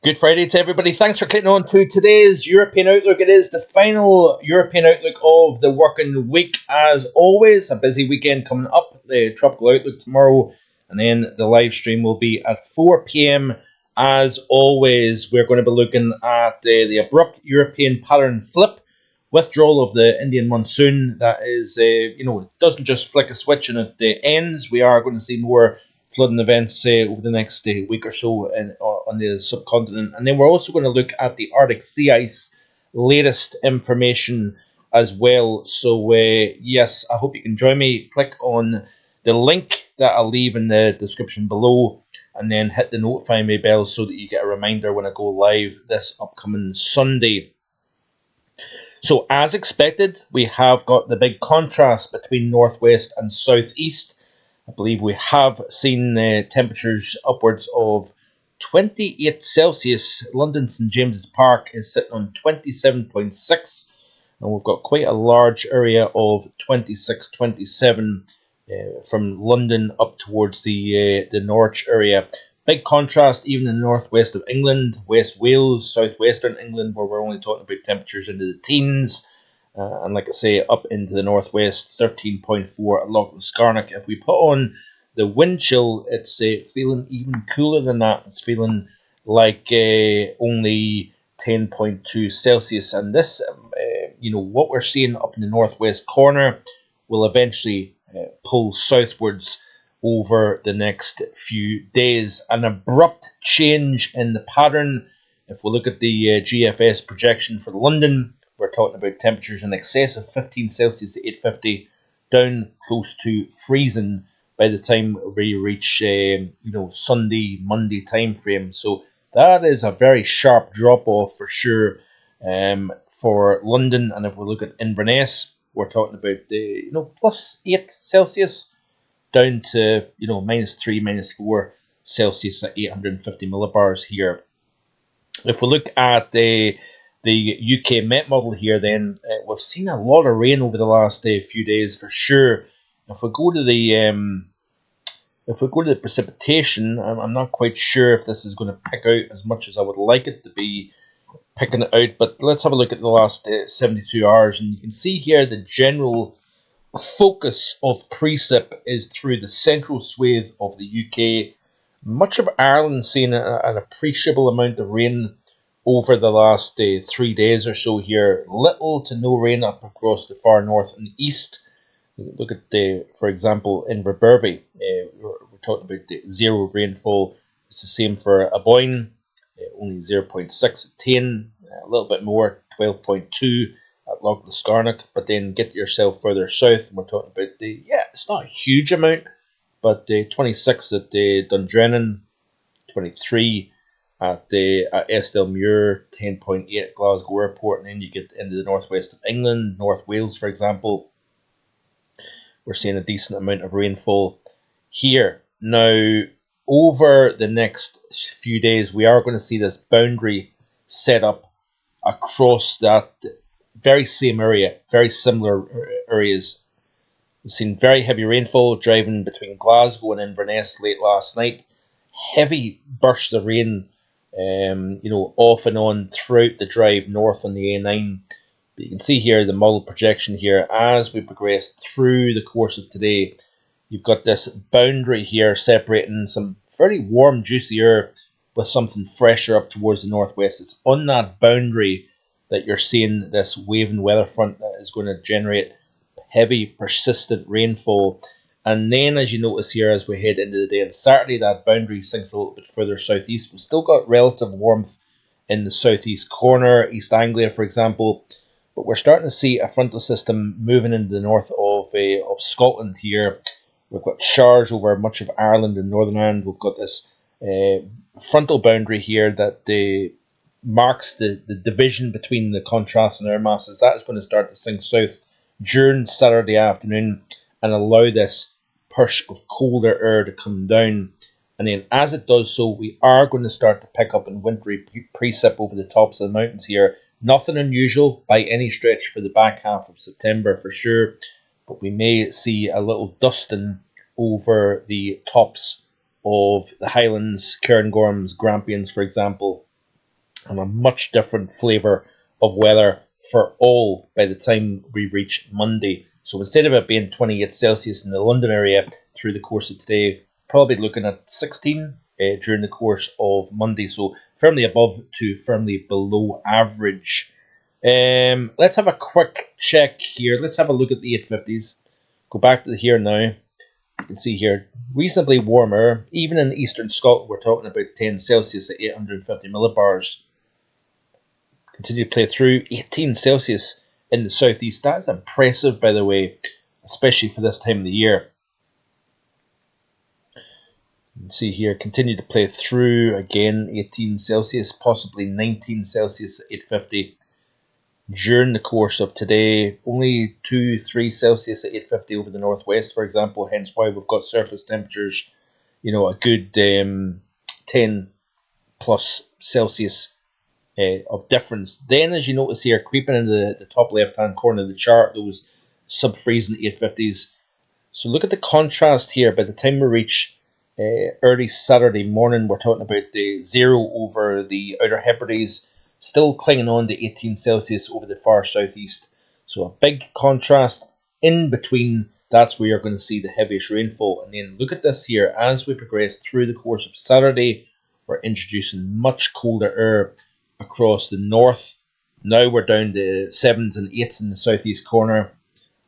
Good Friday to everybody. Thanks for clicking on to today's European Outlook. It is the final European Outlook of the working week. As always, a busy weekend coming up. The Tropical Outlook tomorrow, and then the live stream will be at 4 p.m. As always, we're going to be looking at the abrupt European pattern flip, withdrawal of the Indian monsoon. That is, it doesn't just flick a switch and it ends. We are going to see more flooding events over the next week or so on the subcontinent. And then we're also going to look at the Arctic sea ice latest information as well. So, yes, I hope you can join me. Click on the link that I'll leave in the description below and then hit the notify me bell so that you get a reminder when I go live this upcoming Sunday. So, as expected, we have got the big contrast between northwest and southeast. I believe we have seen temperatures upwards of 28 Celsius. London St James's Park is sitting on 27.6, and we've got quite a large area of 26, 27 from London up towards the Norwich area. Big contrast even in the northwest of England, West Wales, southwestern England, where we're only talking about temperatures into the teens. And like I say, up into the northwest, 13.4 at Loch Skarnock. If we put on the wind chill, it's feeling even cooler than that. It's feeling like only 10.2 Celsius. And this, what we're seeing up in the northwest corner will eventually pull southwards over the next few days. An abrupt change in the pattern. If we look at the GFS projection for London, we're talking about temperatures in excess of 15 Celsius to 850, down close to freezing by the time we reach, Sunday, Monday time frame. So that is a very sharp drop off for sure for London. And if we look at Inverness, we're talking about plus 8 Celsius down to -3, -4 Celsius at 850 millibars here. If we look at the UK Met model here, then we've seen a lot of rain over the last few days for sure. If we go to the precipitation, I'm not quite sure if this is going to pick out as much as I would like it to be picking it out. But let's have a look at the last 72 hours, and you can see here the general focus of precip is through the central swathe of the UK. Much of Ireland seeing an appreciable amount of rain over the last 3 days or so here. Little to no rain up across the far north and east. Look at, for example, Inverbervie. We're talking about the zero rainfall. It's the same for Aboyne, only 0.6 at Tain, a little bit more, 12.2 at Loch Skarnock. But then get yourself further south, and we're talking about it's not a huge amount, but 26 at Dundrennan, 23 at Estelmuir, 10.8 at Glasgow Airport, and then you get into the northwest of England, North Wales, for example. We're seeing a decent amount of rainfall here. Now, over the next few days, we are going to see this boundary set up across that very same area, very similar areas. We've seen very heavy rainfall driving between Glasgow and Inverness late last night. Heavy bursts of rain off and on throughout the drive north on the A9. But you can see here the model projection here as we progress through the course of today. You've got this boundary here separating some fairly warm, juicy air with something fresher up towards the northwest. It's on that boundary that you're seeing this waving weather front that is going to generate heavy, persistent rainfall. And then, as you notice here, as we head into the day on Saturday, that boundary sinks a little bit further southeast. We've still got relative warmth in the southeast corner, East Anglia, for example. But we're starting to see a frontal system moving into the north of Scotland here. We've got showers over much of Ireland and Northern Ireland. We've got this frontal boundary here that marks the division between the contrasting air masses. That is going to start to sink south during Saturday afternoon and allow this push of colder air to come down. And then as it does so, we are going to start to pick up in wintry precip over the tops of the mountains here. Nothing unusual by any stretch for the back half of September for sure, but we may see a little dusting over the tops of the Highlands, Cairngorms, Grampians, for example, and a much different flavour of weather for all by the time we reach Monday. So instead of it being 28 Celsius in the London area through the course of today, probably looking at 16 during the course of Monday. So firmly above to firmly below average. Let's have a quick check here. Let's have a look at the 850s. Go back to here now. You can see here, reasonably warmer. Even in eastern Scotland, we're talking about 10 Celsius at 850 millibars. Continue to play through 18 Celsius in the southeast. That is impressive, by the way, especially for this time of the year. You can see here, continue to play through again 18 Celsius, possibly 19 Celsius at 850 during the course of today. Only 2-3 Celsius at 850 over the northwest, for example, hence why we've got surface temperatures, a good 10 plus Celsius of difference. Then, as you notice here, creeping into the top left-hand corner of the chart, those sub-freezing 850s. So look at the contrast here. By the time we reach early Saturday morning, we're talking about the 0 over the Outer Hebrides, still clinging on to 18 Celsius over the far southeast. So a big contrast in between. That's where you're going to see the heaviest rainfall. And then look at this here. As we progress through the course of Saturday, we're introducing much colder air across the north. Now we're down to 7s and 8s in the southeast corner.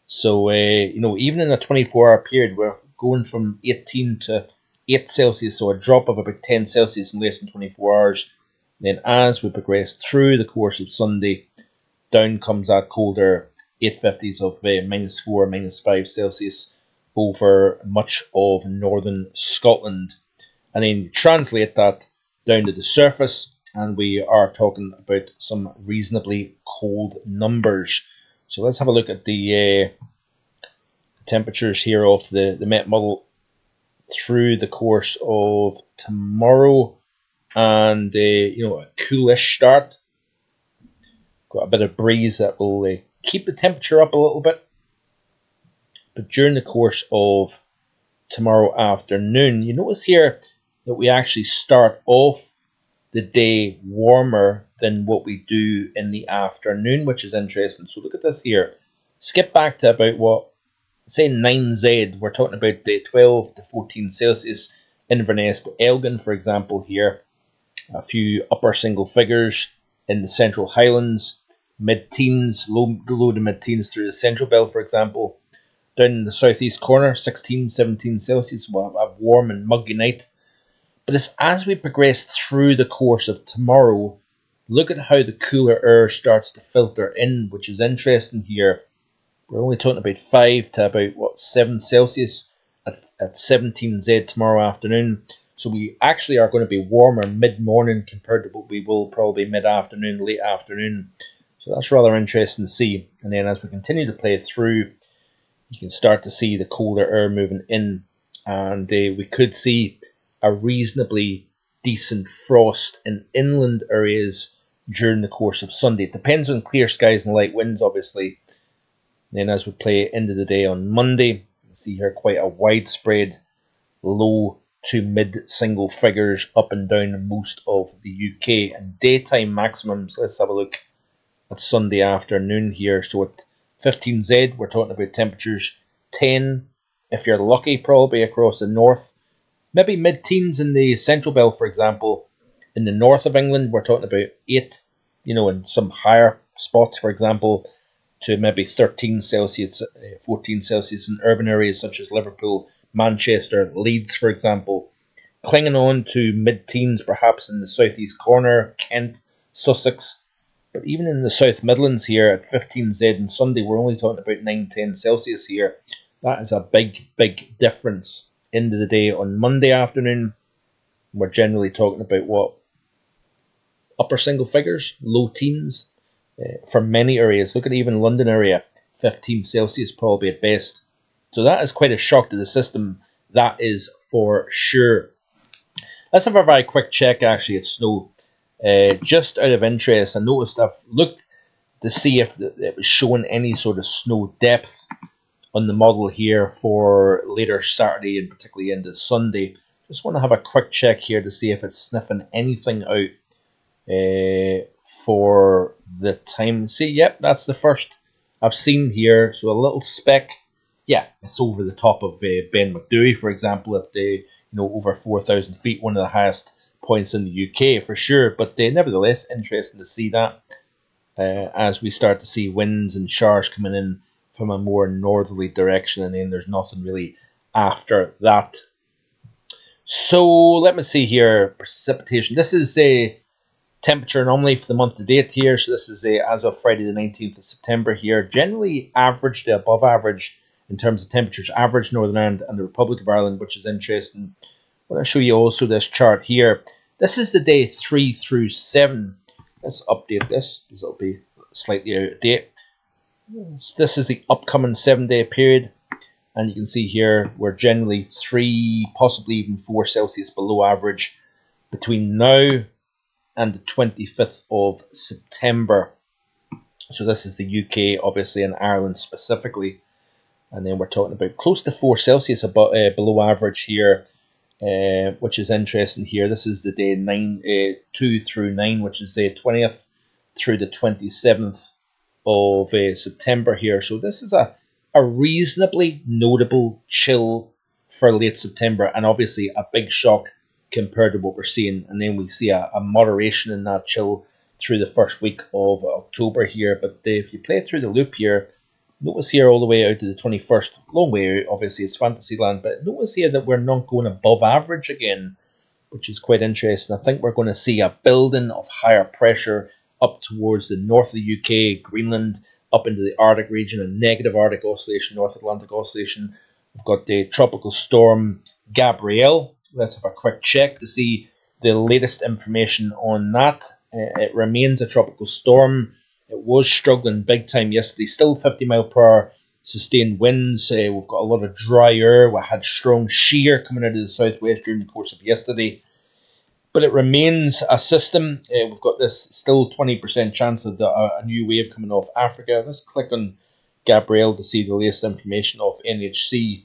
So, even in a 24-hour period, we're going from 18 to 8 Celsius, so a drop of about 10 Celsius in less than 24 hours. Then as we progress through the course of Sunday, down comes that colder 850s of -4, -5 Celsius over much of northern Scotland. And then translate that down to the surface, and we are talking about some reasonably cold numbers. So let's have a look at the temperatures here of the Met model through the course of tomorrow. And, a coolish start. Got a bit of breeze that will keep the temperature up a little bit. But during the course of tomorrow afternoon, you notice here that we actually start off the day warmer than what we do in the afternoon, which is interesting. So look at this here. Skip back to about say 9Z. We're talking about 12 to 14 Celsius Inverness to Elgin, for example, here. A few upper single figures in the Central Highlands, mid-teens, low to mid-teens through the Central Belt, for example. Down in the southeast corner, 16, 17 Celsius, we'll have a warm and muggy night. But it's as we progress through the course of tomorrow, look at how the cooler air starts to filter in, which is interesting here. We're only talking about 5 to about 7 Celsius at 17Z tomorrow afternoon. So we actually are going to be warmer mid-morning compared to what we will probably mid-afternoon, late afternoon. So that's rather interesting to see. And then as we continue to play through, you can start to see the colder air moving in. And we could see a reasonably decent frost in inland areas during the course of Sunday. It depends on clear skies and light winds, obviously. And then as we play into the day on Monday, you can see here quite a widespread low to mid single figures up and down most of the UK. And daytime maximums, let's have a look at Sunday afternoon here. So at 15Z, we're talking about temperatures 10, if you're lucky, probably across the north. Maybe mid-teens in the Central Belt, for example. In the north of England, we're talking about 8, in some higher spots, for example, to maybe 13 Celsius, 14 Celsius in urban areas such as Liverpool, Manchester, Leeds, for example. Clinging on to mid-teens, perhaps in the southeast corner, Kent, Sussex. But even in the South Midlands here at 15Z on Sunday, we're only talking about 9-10 Celsius here. That is a big, big difference. Into the day on Monday afternoon, we're generally talking about upper single figures, low teens for many areas. Look at even London area, 15 Celsius probably at best. So that is quite a shock to the system, that is for sure. Let's have a very quick check actually at snow. Just out of interest, I noticed I've looked to see if it was showing any sort of snow depth on the model here for later Saturday and particularly into Sunday. Just want to have a quick check here to see if it's sniffing anything out for the time. See, yep, that's the first I've seen here. So a little speck. Yeah, it's over the top of Ben McDouey, for example, at the over 4,000 feet, one of the highest points in the UK for sure. But nevertheless, interesting to see that as we start to see winds and showers coming in from a more northerly direction, and then there's nothing really after that. So let me see here. Precipitation. This is a temperature anomaly for the month to date here. So this is as of Friday the 19th of September here. Generally average to above average in terms of temperatures. Average Northern Ireland and the Republic of Ireland, which is interesting. I want to show you also this chart here. This is the day 3 through 7. Let's update this because it'll be slightly out of date. This is the upcoming 7-day period. And you can see here we're generally 3, possibly even 4 Celsius below average between now and the 25th of September. So this is the UK, obviously, and Ireland specifically. And then we're talking about close to 4 Celsius below average here, which is interesting here. This is the day 2 through 9, which is the 20th through the 27th of September here. So this is a reasonably notable chill for late September, and obviously a big shock compared to what we're seeing. And then we see a moderation in that chill through the first week of October here. But if you play through the loop here, notice here all the way out to the 21st, long way out, obviously it's Fantasyland, but notice here that we're not going above average again, which is quite interesting. I think we're going to see a building of higher pressure up towards the north of the UK, Greenland, up into the Arctic region, a negative Arctic oscillation, North Atlantic oscillation. We've got the tropical storm Gabrielle. Let's have a quick check to see the latest information on that. It remains a tropical storm. It was struggling big time yesterday. Still 50 mile per hour sustained winds. We've got a lot of dry air. We had strong shear coming out of the southwest during the course of yesterday. But it remains a system. We've got this still 20% chance of a new wave coming off Africa. Let's click on Gabrielle to see the latest information of NHC.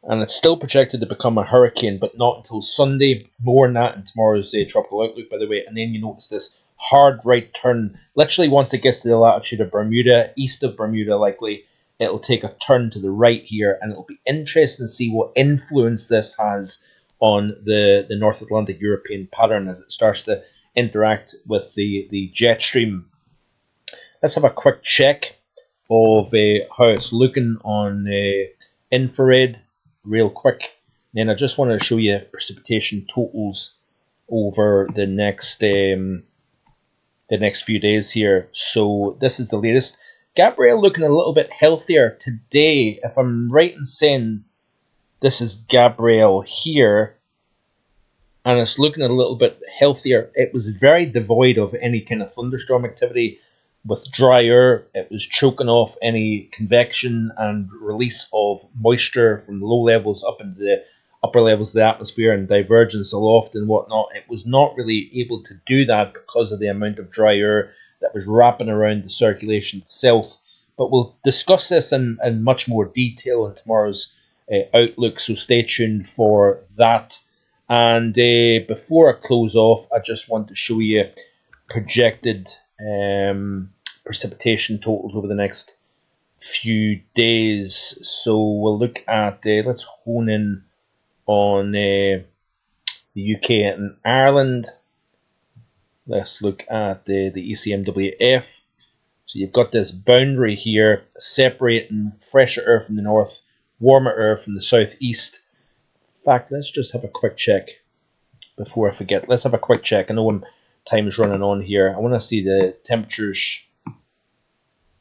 And it's still projected to become a hurricane, but not until Sunday. More on that in tomorrow's tropical outlook, by the way. And then you notice this hard right turn. Literally, once it gets to the latitude of Bermuda, east of Bermuda likely, it'll take a turn to the right here. And it'll be interesting to see what influence this has on the North Atlantic European pattern as it starts to interact with the jet stream. Let's have a quick check of how it's looking on infrared real quick. Then I just want to show you precipitation totals over the next few days here. So this is the latest. Gabrielle looking a little bit healthier today. If I'm right in saying this is Gabrielle here, and it's looking a little bit healthier. It was very devoid of any kind of thunderstorm activity with dry air. It was choking off any convection and release of moisture from low levels up into the upper levels of the atmosphere and divergence aloft and whatnot. It was not really able to do that because of the amount of dry air that was wrapping around the circulation itself. But we'll discuss this in much more detail in tomorrow's outlook, so stay tuned for that. And before I close off, I just want to show you projected precipitation totals over the next few days. So we'll look at, let's hone in on the UK and Ireland. Let's look at the ECMWF. So you've got this boundary here separating fresher air from the north, warmer air from the southeast. In fact, let's just have a quick check before I forget. Let's have a quick check. I know time is running on here. I want to see the temperatures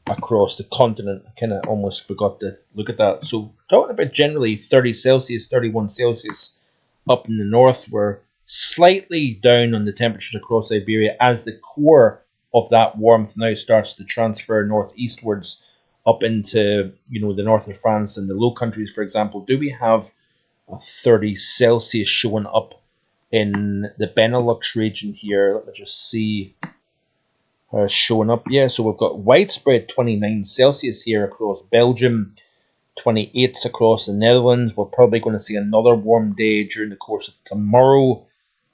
across the continent. I kind of almost forgot to look at that. So talking about generally 30 Celsius, 31 Celsius up in the north. We're slightly down on the temperatures across Iberia as the core of that warmth now starts to transfer northeastwards up into the north of France and the Low Countries, for example. Do we have a 30 Celsius showing up in the Benelux region here? Let me just see how it's showing up. Yeah, so we've got widespread 29 Celsius here across Belgium, 28s across the Netherlands. We're probably going to see another warm day during the course of tomorrow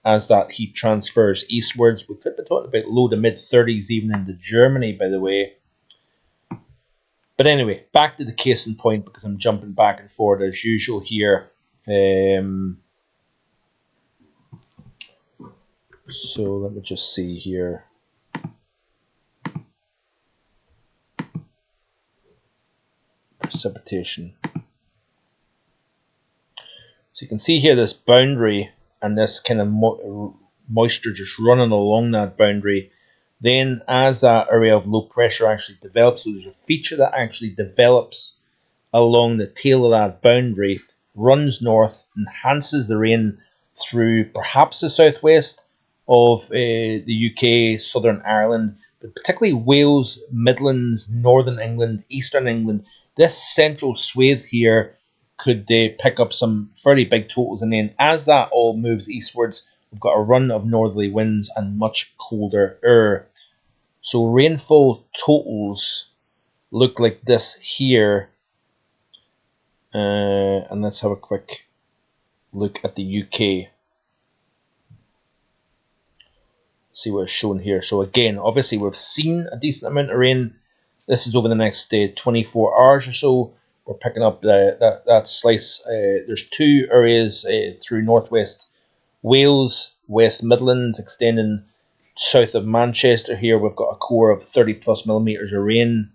as that heat transfers eastwards. We could be talking about low to mid-30s even into Germany, by the way. But anyway, back to the case in point, because I'm jumping back and forth as usual here. So let me just see here. Precipitation. So you can see here this boundary and this kind of moisture just running along that boundary. Then as that area of low pressure actually develops, so there's a feature that actually develops along the tail of that boundary, runs north, enhances the rain through perhaps the southwest of the UK, Southern Ireland, but particularly Wales, Midlands, Northern England, Eastern England. This central swathe here could pick up some fairly big totals, and then as that all moves eastwards, we've got a run of northerly winds and much colder air. So rainfall totals look like this here. And let's have a quick look at the UK. See what is shown here. So again, obviously we've seen a decent amount of rain. This is over the next 24 hours or so. We're picking up that slice. There's two areas through northwest Wales, West Midlands, extending south of Manchester. Here we've got a core of 30 plus millimeters of rain.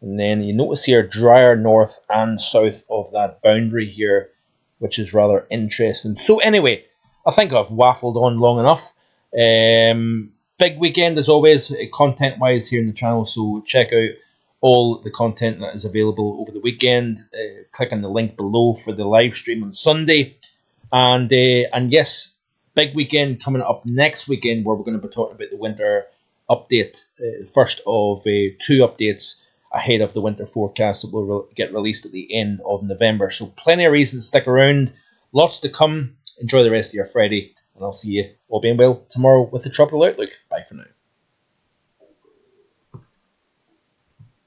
And then you notice here drier north and south of that boundary here, which is rather interesting. So anyway, I think I've waffled on long enough. Big weekend as always, content-wise here in the channel. So check out all the content that is available over the weekend. Click on the link below for the live stream on Sunday. And yes, big weekend coming up next weekend, where we're going to be talking about the winter update. First of two updates ahead of the winter forecast that will get released at the end of November. So plenty of reason to stick around. Lots to come. Enjoy the rest of your Friday. And I'll see you, all being well, tomorrow with the Tropical Outlook. Bye for now.